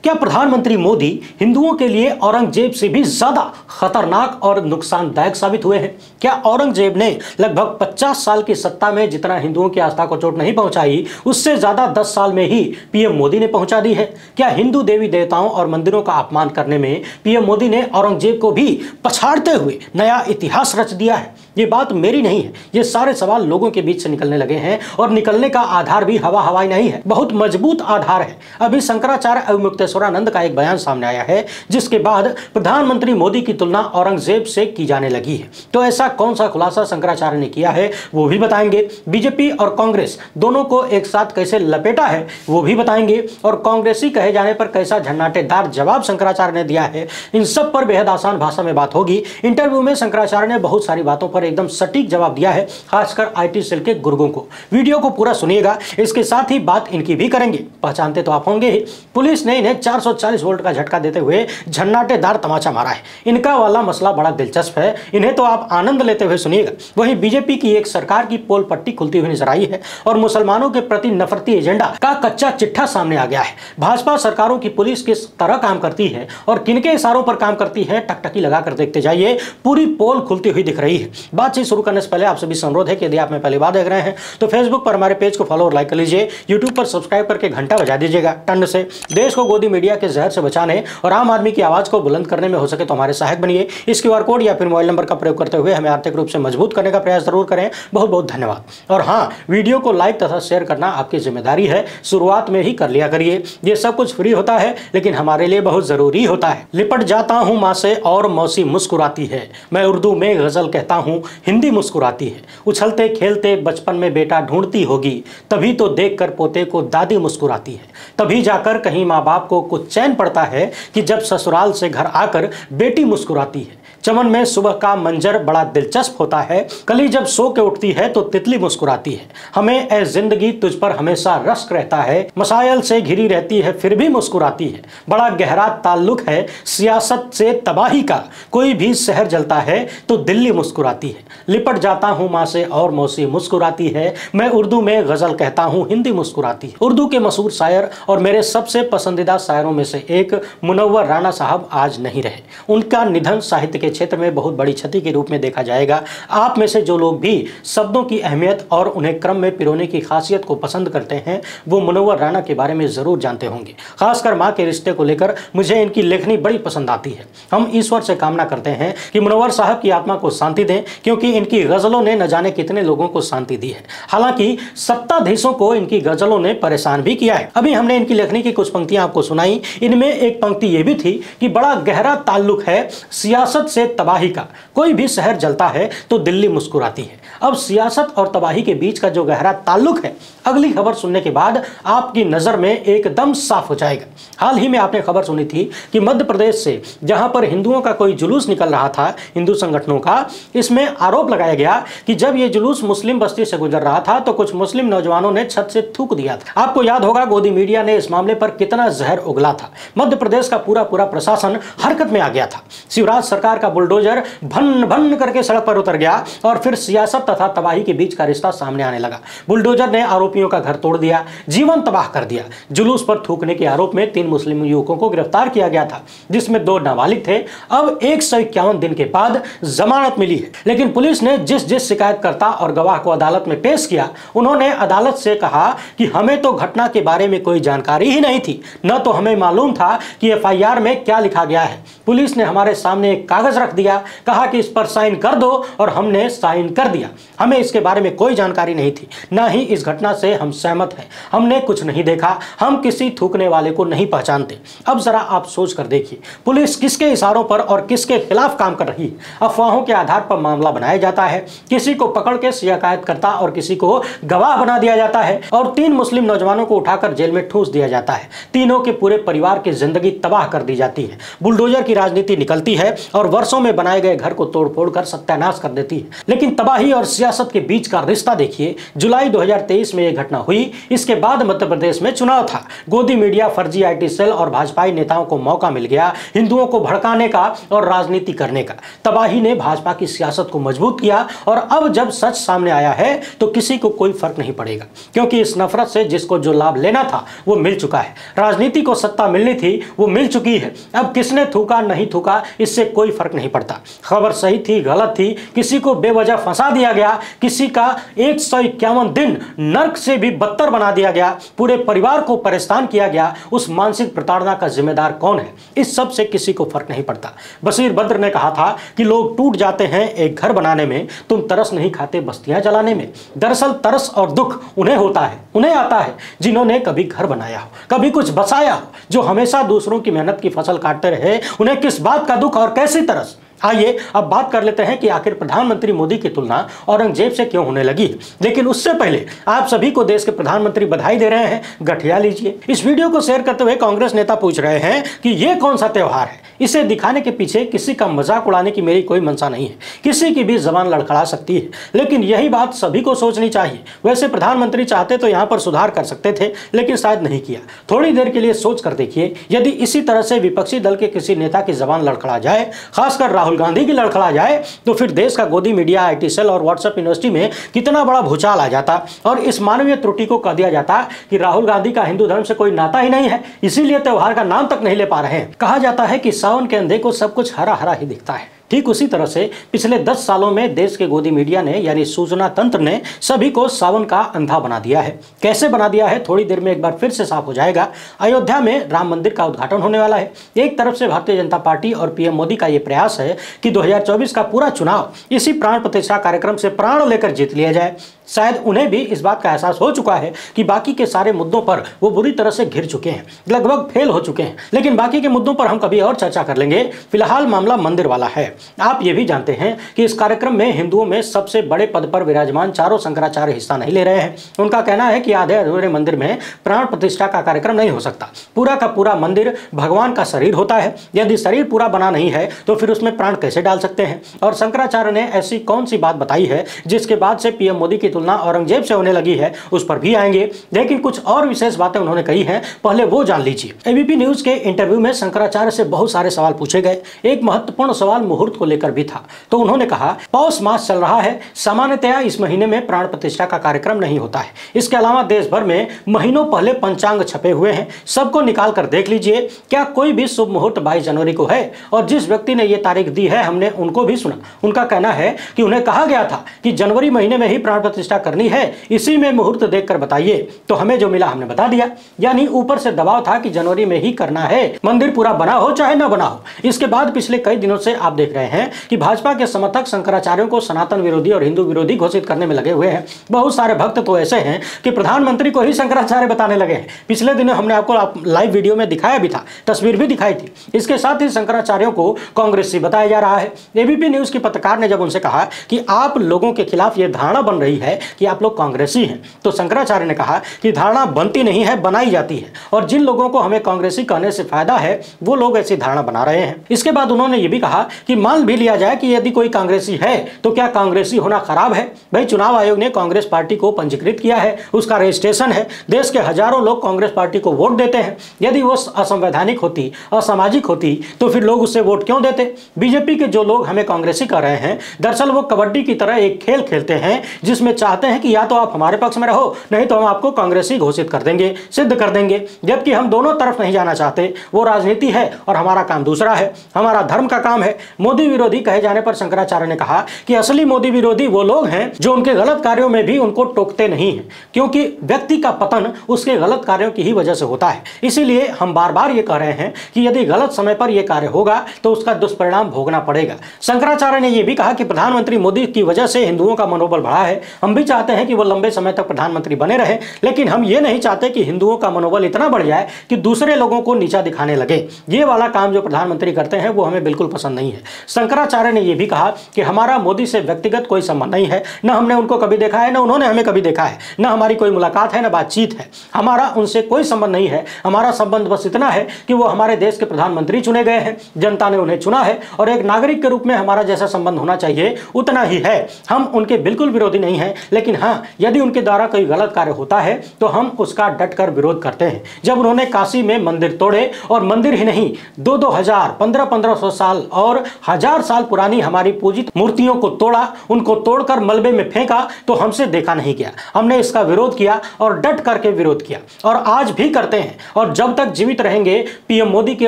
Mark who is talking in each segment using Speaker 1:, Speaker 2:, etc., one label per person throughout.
Speaker 1: क्या प्रधानमंत्री मोदी हिंदुओं के लिए औरंगजेब से भी ज्यादा खतरनाक और नुकसानदायक साबित हुए हैं? क्या औरंगजेब ने लगभग 50 साल की सत्ता में जितना हिंदुओं की आस्था को चोट नहीं पहुंचाई, उससे ज्यादा 10 साल में ही पीएम मोदी ने पहुंचा दी है? क्या हिंदू देवी देवताओं और मंदिरों का अपमान करने में पीएम मोदी ने औरंगजेब को भी पछाड़ते हुए नया इतिहास रच दिया है? ये बात मेरी नहीं है, ये सारे सवाल लोगों के बीच से निकलने लगे हैं और निकलने का आधार भी हवा हवाई नहीं है, बहुत मजबूत आधार है। अभी शंकराचार्य अवमुक्तेश्वरानंद का एक बयान सामने आया है, जिसके बाद प्रधानमंत्री मोदी की तुलना औरंगजेब से की जाने लगी है। तो ऐसा कौन सा खुलासा शंकराचार्य ने किया है वो भी बताएंगे। बीजेपी और कांग्रेस दोनों को एक साथ कैसे लपेटा है वो भी बताएंगे, और कांग्रेसी कहे जाने पर कैसा झन्नाटेदार जवाब शंकराचार्य ने दिया है, इन सब पर बेहद आसान भाषा में बात होगी। इंटरव्यू में शंकराचार्य ने बहुत सारी बातों पर एकदम सटीक जवाब दिया है, खासकर आईटी सेल के गुर्गों को। वीडियो को पूरा सुनिएगा, इसके साथ ही बात इनकी भी करेंगे। पहचानते तो आप होंगे ही, पुलिस ने इन्हें 440 वोल्ट का झटका देते हुए झन्नाटेदार तमाचा मारा है। इनका वाला मसला बड़ा दिलचस्प है, इन्हें तो आप आनंद लेते हुए सुनिएगा। वहीं बीजेपी की एक सरकार की पोल पट्टी खुलती हुई नजर आई है और मुसलमानों के प्रति नफरती एजेंडा का कच्चा चिट्ठा सामने आ गया है। भाजपा सरकारों की पुलिस किस तरह काम करती है और किनके इशारों पर काम करती है, टकटकी लगाकर देखते जाइए, पूरी पोल खुलती हुई दिख रही है। बातचीत शुरू करने से पहले आप सभी से अनुरोध है कि यदि आप में पहली बार देख रहे हैं तो फेसबुक पर हमारे पेज को फॉलो और लाइक कर लीजिए, यूट्यूब पर सब्सक्राइब करके घंटा बजा दीजिएगा। टंड से देश को गोदी मीडिया के जहर से बचाने और आम आदमी की आवाज को बुलंद करने में हो सके तो हमारे सहायक बनिए। इस क्यूआर कोड या फिर मोबाइल नंबर का प्रयोग करते हुए हमें आर्थिक रूप से मजबूत करने का प्रयास जरूर करें। बहुत बहुत धन्यवाद। और हाँ, वीडियो को लाइक तथा शेयर करना आपकी जिम्मेदारी है, शुरुआत में ही कर लिया करिए। ये सब कुछ फ्री होता है लेकिन हमारे लिए बहुत जरूरी होता है। लिपट जाता हूँ माँ से और मौसी मुस्कुराती है, मैं उर्दू में गजल कहता हूँ हिंदी मुस्कुराती है। उछलते खेलते बचपन में बेटा ढूंढती होगी, तभी तो देखकर पोते को दादी मुस्कुराती है। तभी जाकर कहीं माँ बाप को कुछ चैन पड़ता है कि जब ससुराल से घर आकर बेटी मुस्कुराती है। चमन में सुबह का मंजर बड़ा दिलचस्प होता है, कली जब सो के उठती है तो तितली मुस्कुराती है। हमें ए जिंदगी तुझ पर हमेशा रश्क रहता है, मसायल से घिरी रहती है फिर भी मुस्कुराती है। बड़ा गहरा ताल्लुक है सियासत से तबाही का, कोई भी शहर जलता है तो दिल्ली मुस्कुराती है। लिपट जाता हूँ माँ से और मौसी मुस्कुराती है, मैं उर्दू में गजल कहता हूँ हिंदी मुस्कुराती है। उर्दू के मशहूर शायर और मेरे सबसे पसंदीदा शायरों में से एक मुनव्वर राणा साहब आज नहीं रहे। उनका निधन साहित्य के क्षेत्र में बहुत बड़ी क्षति के रूप में देखा जाएगा। आप में से जो लोग भी शब्दों की अहमियत और उन्हें क्रम में पिरोने की खासियत को पसंद करते हैं वो मुनव्वर राणा के बारे में जरूर जानते होंगे। खासकर माँ के रिश्ते को लेकर मुझे इनकी लेखनी बड़ी पसंद आती है। हम ईश्वर से कामना करते हैं कि मुनव्वर साहब की आत्मा को शांति दें, क्योंकि इनकी गजलों ने न जाने कितने लोगों को शांति दी है। हालांकि सत्ताधीशों को इनकी गजलों ने परेशान भी किया है। अभी हमने इनकी लेखनी की कुछ पंक्तियां आपको सुनाई, इनमें एक पंक्ति ये भी थी कि बड़ा गहरा ताल्लुक है सियासत से तबाही का, कोई भी शहर जलता है तो दिल्ली मुस्कुराती है। अब सियासत और तबाही के बीच का जो गहरा ताल्लुक है, अगली खबर सुनने के बाद आपकी नजर में एकदम साफ हो जाएगा। हाल ही में आपने खबर सुनी थी कि मध्य प्रदेश से जहां पर हिंदुओं का कोई जुलूस निकल रहा था, हिंदू संगठनों का, इसमें आरोप लगाया गया कि जब यह जुलूस मुस्लिम बस्ती से गुजर रहा था तो कुछ मुस्लिम नौजवानों ने छत से थूक दिया था। आपको याद होगा गोदी मीडिया ने इस मामले पर कितना जहर उगला था। मध्य प्रदेश का पूरा प्रशासन हरकत में आ गया था। शिवराज सरकार का बुलडोजर भन भन करके सड़क पर उतर गया और फिर सियासत तथा तबाही के बीच का रिश्ता सामने आने लगा। बुलडोजर ने आरोपियों का घर तोड़ दिया, जीवन तबाह कर दिया। जुलूस पर थूकने के आरोप में 3 मुस्लिम युवकों को गिरफ्तार किया गया था, जिसमें 2 नाबालिग थे। अब 151 दिन के बाद जमानत मिली है, लेकिन पुलिस ने जिस शिकायतकर्ता और गवाह को अदालत में पेश किया, उन्होंने अदालत से कहा कि हमें तो घटना के बारे में कोई जानकारी ही नहीं थी, न तो हमें मालूम था कि एफआईआर में क्या लिखा गया है। पुलिस ने हमारे सामने एक कागज रख दिया, कहा कि इस पर साइन कर दो और हमने साइन कर दिया। हमें इसके बारे में कोई जानकारी नहीं थी, ना ही इस घटना से हम सहमत हैं। हमने कुछ नहीं देखा, हम किसी थूकने वाले को नहीं पहचानते। अब जरा आप सोच कर देखिए, पुलिस किसके इशारों पर और किसके खिलाफ काम कर रही है। अफवाहों के आधार पर मामला बनाया जाता है, किसी को पकड़ के शिकायतकर्ता और किसी को गवाह बना दिया जाता है और 3 मुस्लिम नौजवानों को उठाकर जेल में ठूस दिया जाता है। तीनों के पूरे परिवार की जिंदगी तबाह कर दी जाती है। बुलडोजर की राजनीति निकलती है और वर्षों वर्षों में बनाए गए घर को तोड़-फोड़ कर सत्यानाश कर देती है। लेकिन तबाही और सियासत के बीच का रिश्ता देखिए। जुलाई 2023 में यह घटना हुई। इसके बाद मध्य प्रदेश में चुनाव था। गोदी मीडिया, फर्जी IT सेल और भाजपाई नेताओं को मौका मिल गया हिंदुओं को भड़काने का और राजनीति करने का। तबाही ने भाजपा की सियासत को मजबूत किया और अब जब सच सामने आया है तो किसी को कोई फर्क नहीं पड़ेगा, क्योंकि इस नफरत से जिसको जो लाभ लेना था वो मिल चुका है। राजनीति को सत्ता मिलनी थी वो मिल चुकी है। अब किसने थूका नहीं थूका इससे कोई फर्क नहीं पड़ता। खबर सही थी गलत थी, किसी को बेवजह फंसा दिया गया, किसी का 151 दिन नर्क से भी बदतर बना दिया गया, पूरे परिवार को परेशान किया गया। उस मानसिक प्रताड़ना का जिम्मेदार कौन है? इस सब से किसी को फर्क नहीं पड़ता। बशीर बद्र ने कहा था कि लोग टूट जाते हैं एक घर बनाने में, तुम तरस नहीं खाते बस्तियां जलाने में। दरअसल तरस और दुख उन्हें होता है, उन्हें आता है जिन्होंने कभी घर बनाया हो, कभी कुछ बसाया हो। जो हमेशा दूसरों की मेहनत की फसल काटते रहे, उन्हें किस बात का दुख और कैसी तरस? आइए अब बात कर लेते हैं कि आखिर प्रधानमंत्री मोदी की तुलना औरंगजेब से क्यों होने लगी है। लेकिन उससे पहले आप सभी को देश के प्रधानमंत्री बधाई दे रहे हैं, गठिया लीजिए। इस वीडियो को शेयर करते हुए कांग्रेस नेता पूछ रहे हैं कि यह कौन सा त्योहार है। इसे दिखाने के पीछे किसी का मजाक उड़ाने की मेरी कोई मंशा नहीं है। किसी की भी जबान लड़खड़ा सकती है, लेकिन यही बात सभी को सोचनी चाहिए। वैसे प्रधानमंत्री चाहते तो यहां पर सुधार कर सकते थे, लेकिन शायद नहीं किया। थोड़ी देर के लिए सोच कर देखिए, यदि इसी तरह से विपक्षी दल के किसी नेता की जबान लड़खड़ा जाए, खासकर राहुल गांधी की लड़खड़ा जाए, तो फिर देश का गोदी मीडिया, IT सेल और व्हाट्सएप यूनिवर्सिटी में कितना बड़ा भूचाल आ जाता और इस मानवीय त्रुटि को कह दिया जाता कि राहुल गांधी का हिंदू धर्म से कोई नाता ही नहीं है, इसीलिए त्योहार का नाम तक नहीं ले पा रहे हैं। कहा जाता है कि सावन के अंधे को सब कुछ हरा हरा ही दिखता है। ठीक उसी तरह से पिछले 10 सालों में देश के गोदी मीडिया ने यानी सूचना तंत्र ने सभी को सावन का अंधा बना दिया है। कैसे बना दिया है थोड़ी देर में एक बार फिर से साफ हो जाएगा। अयोध्या में राम मंदिर का उद्घाटन होने वाला है। एक तरफ से भारतीय जनता पार्टी और PM मोदी का यह प्रयास है कि 2024 का पूरा चुनाव इसी प्राण प्रतिष्ठा कार्यक्रम से प्राण लेकर जीत लिया जाए। शायद उन्हें भी इस बात का एहसास हो चुका है कि बाकी के सारे मुद्दों पर वो बुरी तरह से घिर चुके हैं, लगभग फेल हो चुके हैं। लेकिन बाकी के मुद्दों पर हम कभी और चर्चा कर लेंगे। फिलहाल मामला मंदिर वाला है। आप ये भी जानते हैं कि इस कार्यक्रम में हिंदुओं में सबसे बड़े पद पर विराजमान चारों शंकराचार्य हिस्सा नहीं ले रहे हैं। उनका कहना है कि आधे अधूरे मंदिर में प्राण प्रतिष्ठा का कार्यक्रम नहीं हो सकता। पूरा का पूरा मंदिर भगवान का शरीर होता है। यदि शरीर पूरा बना नहीं है तो फिर उसमें प्राण कैसे डाल सकते हैं? और शंकराचार्य ने ऐसी कौन सी बात बताई है जिसके बाद से PM मोदी की तुलना औरंगजेब से होने लगी है? उस पर भी आएंगे। लेकिन कुछ और विशेष बातें उन्होंने कही हैं, पहले वो जान लीजिए। ABP न्यूज के इंटरव्यू में शंकराचार्य से बहुत सारे सवाल पूछे गए। एक महत्वपूर्ण सवाल मुहूर्त को लेकर भी था। तो उन्होंने कहा, पौष मास चल रहा है, सामान्यतया इस महीने में प्राण प्रतिष्ठा का कार्यक्रम नहीं होता है। इसके अलावा देश भर में महीनों पहले पंचांग छपे हुए हैं, सबको निकाल कर देख लीजिए। क्या कोई भी शुभ मुहूर्त 22 जनवरी को है? और जिस व्यक्ति ने यह तारीख दी है हमने उनको भी सुना। उनका कहना है कि उन्हें कहा गया था कि जनवरी महीने में ही प्राण प्रतिष्ठा करनी है, इसी में मुहूर्त देखकर बताइए। तो हमें जो मिला हमने बता दिया। यानी ऊपर से दबाव था कि जनवरी में ही करना है, मंदिर पूरा बना हो चाहे ना बना हो। इसके बाद पिछले कई दिनों से आप देख रहे हैं कि भाजपा के समर्थक शंकराचार्यों को सनातन विरोधी और हिंदू विरोधी घोषित करने में लगे हुए हैं। बहुत सारे भक्त तो ऐसे हैं कि प्रधानमंत्री को ही शंकराचार्य बताने लगे हैं। पिछले दिनों हमने आपको लाइव वीडियो में दिखाया भी था, तस्वीर भी दिखाई थी। इसके साथ ही शंकराचार्यों को कांग्रेसी बताया जा रहा है। ABP न्यूज की पत्रकार ने जब उनसे कहा कि आप लोगों के खिलाफ यह धारणा बन रही है कि आप लोग कांग्रेसी हैं, तो शंकराचार्य ने कहा कि धारणा बनती नहीं है, बनाई जाती है। और जिन लोगों को हमें कांग्रेसी कहने से फायदा है वो लोग ऐसी धारणा बना रहे हैं। इसके बाद उन्होंने ये भी कहा कि मान भी लिया जाए कि यदि कोई कांग्रेसी है तो क्या कांग्रेसी होना खराब है? भाई चुनाव आयोग ने कांग्रेस पार्टी को पंजीकृत किया है, उसका रजिस्ट्रेशन है। देश के हजारों लोग कांग्रेस पार्टी को वोट देते हैं। यदि वो असंवैधानिक होती, असामाजिक होती तो फिर लोग उससे वोट क्यों देते? बीजेपी के जो लोग हमें कांग्रेसी कह रहे हैं, दरअसल वो कबड्डी की तरह एक खेल खेलते हैं जिसमें चाहते हैं कि या तो आप हमारे पक्ष में रहो, नहीं तो हम आपको कांग्रेसी घोषित कर देंगे, सिद्ध कर देंगे। जबकि हम दोनों तरफ नहीं जाना चाहते। वो राजनीति है और हमारा काम दूसरा है, हमारा धर्म का काम है। मोदी विरोधी कहे जाने पर शंकराचार्य ने कहा कि असली मोदी विरोधी वो लोग हैं जो उनके गलत कार्यों में भी उनको टोकते नहीं हैं, क्योंकि व्यक्ति का पतन उसके गलत कार्यों की ही वजह से होता है। इसीलिए हम बार बार ये कह रहे हैं कि यदि गलत समय पर यह कार्य होगा तो उसका दुष्परिणाम भोगना पड़ेगा। शंकराचार्य ने यह भी कहा कि प्रधानमंत्री मोदी की वजह से हिंदुओं का मनोबल बढ़ा है। हम हम भी चाहते हैं कि वो लंबे समय तक प्रधानमंत्री बने रहे, लेकिन हम ये नहीं चाहते कि हिंदुओं का मनोबल इतना बढ़ जाए कि दूसरे लोगों को नीचा दिखाने लगे। ये वाला काम जो प्रधानमंत्री करते हैं वो हमें बिल्कुल पसंद नहीं है। शंकराचार्य ने यह भी कहा कि हमारा मोदी से व्यक्तिगत कोई संबंध नहीं है, न हमने उनको कभी देखा है, न उन्होंने हमें कभी देखा है, न हमारी कोई मुलाकात है, न बातचीत है। हमारा उनसे कोई संबंध नहीं है। हमारा संबंध बस इतना है कि वो हमारे देश के प्रधानमंत्री चुने गए हैं, जनता ने उन्हें चुना है और एक नागरिक के रूप में हमारा जैसा संबंध होना चाहिए उतना ही है। हम उनके बिल्कुल विरोधी नहीं हैं, लेकिन हाँ, यदि उनके द्वारा कोई गलत कार्य होता है तो हम उसका डटकर विरोध करते हैं। जब उन्होंने काशी में मंदिर तोड़े, और मंदिर ही नहीं, 2-2 1500 साल और 1000 साल पुरानी हमारी पूजित मूर्तियों को तोड़ा, उनको तोड़कर मलबे में फेंका, तो हमसे देखा नहीं गया। हमने इसका विरोध किया और डट करके विरोध किया, और आज भी करते हैं। और जब तक जीवित रहेंगे पीएम मोदी के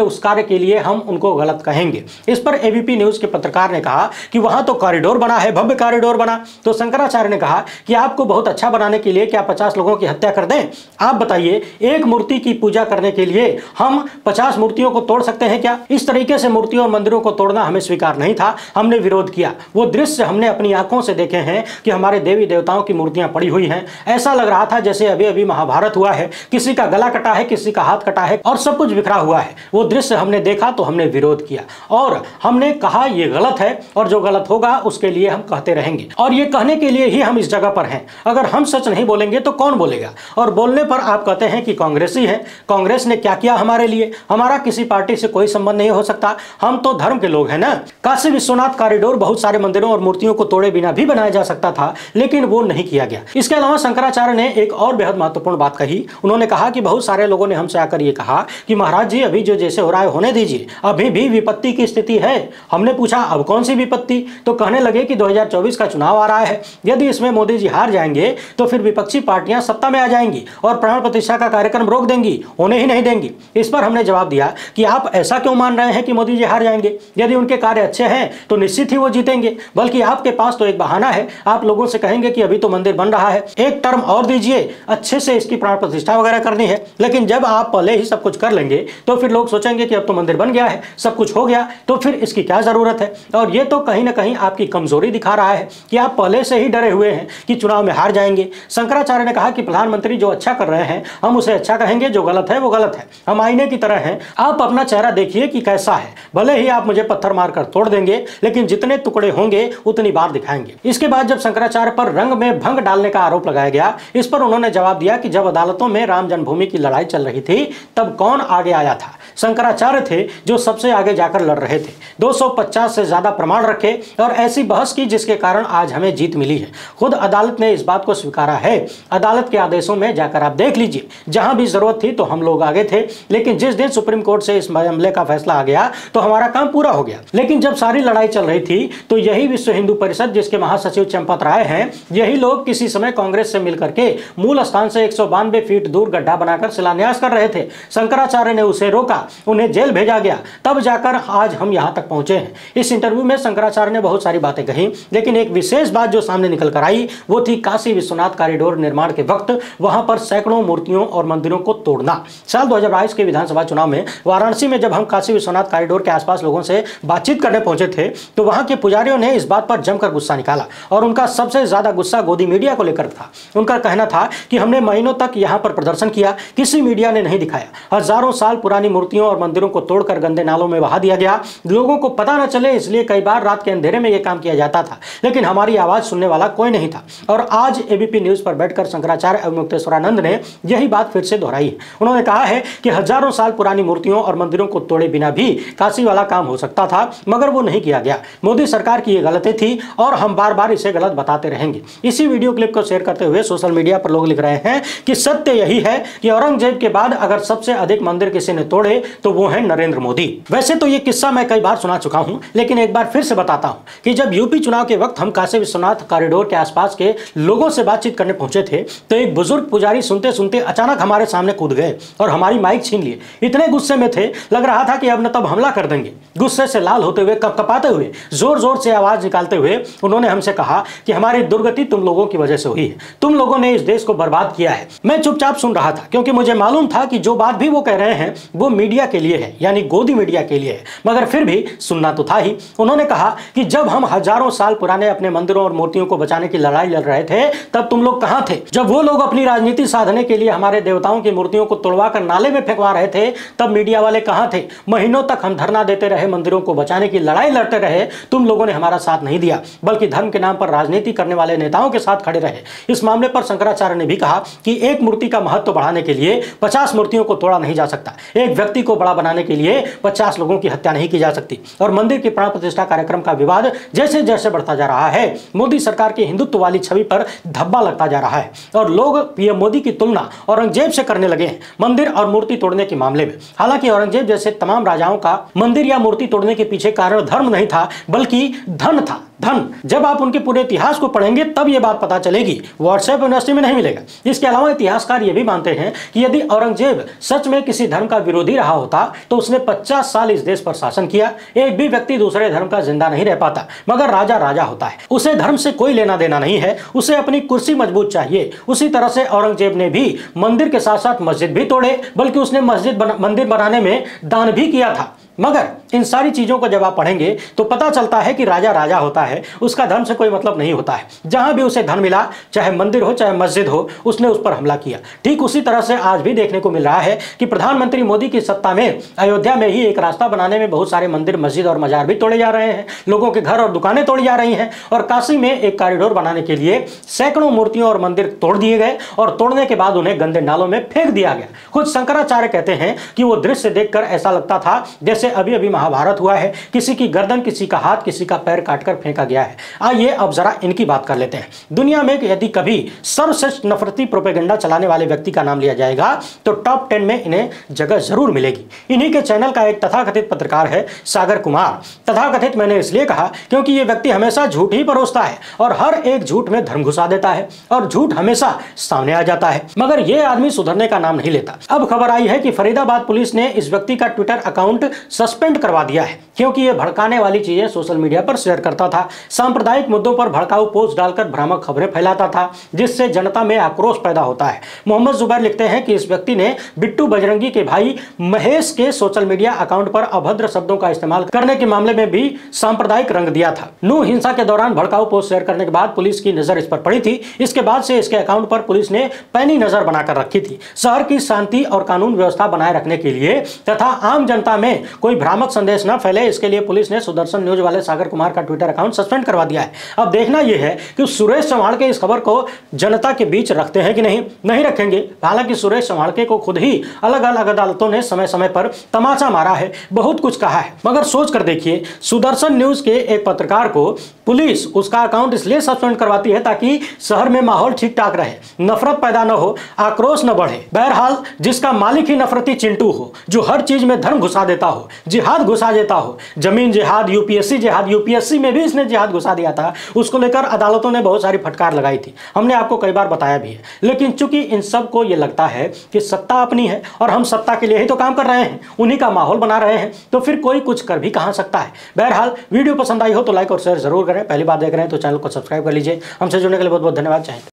Speaker 1: उस कार्य के लिए हम उनको गलत कहेंगे। इस पर एबीपी न्यूज के पत्रकार ने कहा कि वहां तो कॉरिडोर बना है, भव्य कॉरिडोर बना। तो शंकराचार्य ने कहा कि आपको बहुत अच्छा बनाने के लिए क्या 50 लोगों की हत्या कर दें? आप बताइए, एक मूर्ति की पूजा करने के लिए हम 50 मूर्तियों को तोड़ सकते हैं क्या? इस तरीके से मूर्तियों और मंदिरों को तोड़ना हमें स्वीकार नहीं था। हमने विरोध किया। वो दृश्य हमने अपनी आंखों से देखे हैं कि हमारे देवी देवताओं की मूर्तियां पड़ी हुई हैं। ऐसा लग रहा था जैसे अभी अभी महाभारत हुआ है, किसी का गला कटा है, किसी का हाथ कटा है और सब कुछ बिखरा हुआ है। वो दृश्य हमने देखा तो हमने विरोध किया और हमने कहा ये गलत है, और जो गलत होगा उसके लिए हम कहते रहेंगे, और ये कहने के लिए ही हम इस जगह पर हैं। अगर हम सच नहीं बोलेंगे तो कौन बोलेगा? और बोलने पर आप कहते हैं कि कांग्रेसी है। कांग्रेस ने क्या किया हमारे लिए? हमारा किसी पार्टी से कोई संबंध नहीं हो सकता। हम तो धर्म के लोग हैं ना। काशी विश्वनाथ कॉरिडोर बहुत सारे मंदिरों और मूर्तियों को तोड़े बिना भी बनाया जा सकता था, लेकिन वो नहीं किया गया। इसके अलावा शंकराचार्य ने एक और बेहद महत्वपूर्ण बात कही। उन्होंने कहा कि बहुत सारे लोगों ने हमसे आकर ये कहा कि महाराज जी, अभी जो जैसे हो रहा है होने दीजिए, अभी भी विपत्ति की स्थिति है। हमने पूछा अब कौन सी विपत्ति? तो कहने लगे कि 2024 का चुनाव आ रहा है, यदि इसमें मोदी जी हार जाएंगे तो फिर विपक्षी पार्टियां सत्ता में आ जाएंगी और प्राण प्रतिष्ठा का कार्यक्रम रोक देंगी, होने ही नहीं देंगी। इस पर हमने जवाब दिया कि आप ऐसा क्यों मान रहे हैं कि मोदी जी हार जाएंगे? यदि उनके कार्य अच्छे हैं तो निश्चित ही वो जीतेंगे, बल्कि आपके पास तो एक बहाना है। आप लोगों से कहेंगे कि अभी तो मंदिर बन रहा है, एक टर्म और दीजिए, अच्छे से इसकी प्राण प्रतिष्ठा वगैरह करनी है। लेकिन जब आप पहले ही सब कुछ कर लेंगे तो फिर लोग सोचेंगे कि अब तो मंदिर बन गया है, सब कुछ हो गया, तो फिर इसकी क्या जरूरत है? और ये तो कहीं ना कहीं आपकी कमजोरी दिखा रहा है कि आप पहले से ही डरे हुए हैं कि चुनाव में हार जाएंगे। शंकराचार्य ने कहा कि प्रधानमंत्री जो अच्छा कर रहे हैं हम उसे अच्छा कहेंगे, जो गलत है वो गलत है। हम आईने की तरह हैं, आप अपना चेहरा देखिए कि कैसा है। भले ही आप मुझे पत्थर मारकर तोड़ देंगे, लेकिन जितने टुकड़े होंगे उतनी बार दिखाएंगे। इसके बाद जब शंकराचार्य पर रंग में भंग डालने का आरोप लगाया गया, इस पर उन्होंने जवाब दिया कि जब अदालतों में राम जन्मभूमि की लड़ाई चल रही थी तब कौन आगे आया था? शंकराचार्य थे जो सबसे आगे जाकर लड़ रहे थे। 250 से ज्यादा प्रमाण रखे और ऐसी बहस की जिसके कारण आज हमें जीत मिली है। खुद अदालत ने इस बात को स्वीकारा है। अदालत के आदेशों में जाकर आप देख लीजिए, जहां भी जरूरत थी तो हम लोग आगे थे, लेकिन जिस दिन सुप्रीम कोर्ट से इस मामले का फैसला आ गया तो हमारा काम पूरा हो गया। लेकिन जब सारी लड़ाई चल रही थी तो यही विश्व हिंदू परिषद, जिसके महासचिव चंपत राय हैं, यही लोग किसी समय कांग्रेस से मिलकर के मूल स्थान से 192 फीट दूर गड्ढा बनाकर शिलान्यास कर रहे थे। शंकराचार्य ने उसे रोका, उन्हें जेल भेजा गया, तब जाकर आज हम यहां तक पहुंचे हैं। इस इंटरव्यू में शंकराचार्य ने बहुत सारी बातें कही, लेकिन एक विशेष बात जो सामने निकल कर आई वो थी काशी विश्वनाथ कॉरिडोर निर्माण के वक्त वहां पर सैकड़ों मूर्तियों और मंदिरों को तोड़ना। साल 2022 के विधानसभा चुनाव में वाराणसी में जब हम काशी विश्वनाथ कॉरिडोर के आसपास लोगों से बातचीत करने पहुंचे थे तो वहां के पुजारियों ने इस बात पर जमकर गुस्सा निकाला, और उनका सबसे ज्यादा गुस्सा गोदी मीडिया को लेकर था। उनका कहना था कि हमने महीनों तक यहां पर प्रदर्शन किया, किसी मीडिया ने नहीं दिखाया। हजारों साल पुरानी मूर्तियों और मंदिरों को तोड़कर गंदे नालों में बहा दिया गया। लोगों को पता न चले इसलिए कई बार रात के अंधेरे में यह काम किया जाता था, लेकिन हमारी आवाज सुनने वाला कोई नहीं था। और आज एबीपी न्यूज पर बैठकर शंकराचार्य एवं मुक्तेश्वरानंद ने यही बात फिर से दोहराई है। उन्होंने कहा है कि हजारों साल पुरानी मूर्तियों और मंदिरों को तोड़े बिना भी काशी वाला काम हो सकता था, मगर वो नहीं किया गया। मोदी सरकार की ये गलती थी और हम बार बार इसे गलत बताते रहेंगे। इसी वीडियो क्लिप को शेयर करते हुए सोशल मीडिया पर लोग लिख रहे हैं कि सत्य यही है कि औरंगजेब के बाद अगर सबसे अधिक मंदिर किसी ने तोड़े तो वो है नरेंद्र मोदी। वैसे तो ये किस्सा मैं कई बार सुना चुका हूं, लेकिन एक बार फिर से बताता हूं कि जब यूपी चुनाव के वक्त हम काशी विश्वनाथ कॉरिडोर के आसपास के लोगों से बातचीत करने पहुंचे थे तो एक बुजुर्ग पुजारी सुनते सुनते अचानक हमारे सामने कूद गए और हमारी माइक छीन लिए। इतने गुस्से में थे, लग रहा था कि अब न तब हमला कर देंगे। गुस्से से लाल होते हुए, कपकपाते हुए, जोर जोर से आवाज निकालते हुए उन्होंने हमसे कहा कि हमारी दुर्गति तुम लोगों की वजह से हुई है, तुम लोगों ने इस देश को बर्बाद किया है। मैं चुपचाप सुन रहा था क्योंकि मुझे मालूम था कि जो बात भी वो कह रहे हैं वो मीडिया के लिए है, यानी गोदी मीडिया के लिए है, मगर फिर भी सुनना तो था ही। उन्होंने कहा कि जब हम हजारों साल पुराने अपने मंदिरों और मूर्तियों को बचाने की लड़ाई लड़ाई लड़ रहे थे तब तुम लोग कहां थे? जब वो लोग अपनी राजनीति साधने के लिए हमारे देवताओं की मूर्तियों को तोड़वा कर नाले में फेंकवा रहे थे तब मीडिया वाले कहां थे? महीनों तक हम धरना देते रहे, मंदिरों को बचाने की लड़ाई लड़ते रहे, तुम लोगों ने हमारा साथ नहीं दिया, बल्कि धर्म के नाम पर राजनीति करने वाले नेताओं के साथ खड़े रहे। इस मामले पर शंकराचार्य ने भी कहा कि एक मूर्ति का महत्व बढ़ाने के लिए 50 मूर्तियों को तोड़ा नहीं जा सकता, एक व्यक्ति को बड़ा बनाने के लिए 50 लोगों की हत्या नहीं की जा सकती। और मंदिर की प्राण प्रतिष्ठा कार्यक्रम का विवाद जैसे जैसे बढ़ता जा रहा है, मोदी सरकार की हिंदुत्व वाली छवि पर धब्बा लगता जा रहा है और लोग पीएम मोदी की तुलना औरंगजेब से करने लगे हैं मंदिर और मूर्ति तोड़ने के मामले में। हालांकि औरंगजेब जैसे तमाम राजाओं का मंदिर या मूर्ति तोड़ने के पीछे कारण धर्म नहीं था, बल्कि धन था। धन, जब आप उनके पूरे इतिहास को पढ़ेंगे तब यह बात पता चलेगी, व्हाट्सएप यूनिवर्सिटी में नहीं मिलेगा। इसके अलावा इतिहासकार यह भी मानते हैं कि यदि औरंगजेब सच में किसी धर्म का विरोधी रहा होता तो उसने 50 साल इस देश पर शासन किया, एक भी व्यक्ति दूसरे धर्म का जिंदा नहीं रह पाता। मगर राजा राजा होता है, उसे धर्म से कोई लेना देना नहीं है, उसे अपनी कुर्सी मजबूत चाहिए। उसी तरह से औरंगजेब ने भी मंदिर के साथ साथ मस्जिद भी तोड़े, बल्कि उसने मंदिर बनाने में दान भी किया था। मगर इन सारी चीजों को जब आप पढ़ेंगे तो पता चलता है कि राजा राजा होता है, उसका धर्म से कोई मतलब नहीं होता है। जहां भी उसे धन मिला, चाहे मंदिर हो चाहे मस्जिद हो, उसने उस पर हमला किया। ठीक उसी तरह से आज भी देखने को मिल रहा है कि प्रधानमंत्री मोदी की सत्ता में अयोध्या में ही एक रास्ता बनाने में बहुत सारे मंदिर, मस्जिद और मजार भी तोड़े जा रहे हैं, लोगों के घर और दुकानें तोड़ी जा रही हैं। और काशी में एक कॉरिडोर बनाने के लिए सैकड़ों मूर्तियों और मंदिर तोड़ दिए गए और तोड़ने के बाद उन्हें गंदे नालों में फेंक दिया गया। खुद शंकराचार्य कहते हैं कि वो दृश्य देखकर ऐसा लगता था जैसे अभी अभी महाभारत हुआ है, किसी की गर्दन, किसी का हाथ, किसी का पैर काटकर फेंका गया है। आइए अब जरा इनकी बात कर लेते हैं। दुनिया में यदि कभी सर्वश्रेष्ठ नफरती प्रोपेगेंडा चलाने वाले व्यक्ति का नाम लिया जाएगा तो टॉप 10 में इन्हें जगह जरूर मिलेगी। इन्हीं के चैनल का एक तथाकथित पत्रकार है सागर कुमार। तथाकथित मैंने इसलिए कहा क्योंकि यह व्यक्ति हमेशा झूठ ही परोसता है और हर एक झूठ में धर्म घुसा देता है और झूठ हमेशा सामने आ जाता है, मगर यह आदमी सुधरने का नाम नहीं लेता। अब खबर आई है कि फरीदाबाद पुलिस ने इस व्यक्ति का ट्विटर अकाउंट सस्पेंड करवा दिया है क्योंकि यह भड़काने वाली चीजें सोशल मीडिया पर शेयर करता था, सांप्रदायिक मुद्दों पर भड़काऊ पोस्ट डालकर भ्रामक खबरें फैलाता था, जिससे जनता में आक्रोश पैदा होता है। मोहम्मद जुबैर लिखते हैं कि इस व्यक्ति ने बिट्टू बजरंगी के भाई महेश के सोशल मीडिया अकाउंट पर अभद्र शब्दों का इस्तेमाल करने के मामले में भी सांप्रदायिक रंग दिया था। नू हिंसा के दौरान भड़काऊ पोस्ट शेयर करने के बाद पुलिस की नजर इस पर पड़ी थी। इसके बाद से इसके अकाउंट पर पुलिस ने पैनी नजर बनाकर रखी थी। शहर की शांति और कानून व्यवस्था बनाए रखने के लिए तथा आम जनता में कोई भ्रामक संदेश न फैले, इसके लिए पुलिस ने सुदर्शन न्यूज वाले सागर कुमार का ट्विटर अकाउंट सस्पेंड करवा दिया है। अब देखना यह है कि सुरेश चव्हाणके इस खबर को जनता के बीच रखते हैं कि नहीं रखेंगे। हालांकि सुरेश चव्हाणके को खुद ही अलग अलग अदालतों ने समय समय पर तमाचा मारा है, बहुत कुछ कहा है, मगर सोच कर देखिए, सुदर्शन न्यूज के एक पत्रकार को पुलिस उसका अकाउंट इसलिए सस्पेंड करवाती है ताकि शहर में माहौल ठीक ठाक रहे, नफरत पैदा न हो, आक्रोश न बढ़े। बहरहाल जिसका मालिक ही नफरती चिंटू हो, जो हर चीज में धर्म घुसा देता हो, जिहाद घुसा देता हो, जमीन जिहाद, यूपीएससी जिहाद, यूपीएससी में भी इसने जिहाद घुसा दिया था, उसको लेकर अदालतों ने बहुत सारी फटकार लगाई थी, हमने आपको कई बार बताया भी है। लेकिन चूंकि इन सब को यह लगता है कि सत्ता अपनी है और हम सत्ता के लिए ही तो काम कर रहे हैं, उन्हीं का माहौल बना रहे हैं, तो फिर कोई कुछ कर भी कहां सकता है। बहरहाल वीडियो पसंद आई हो तो लाइक और शेयर जरूर करें। पहली बार देख रहे हैं तो चैनल को सब्सक्राइब कर लीजिए। हमसे जुड़ने के लिए बहुत बहुत धन्यवाद। चाहें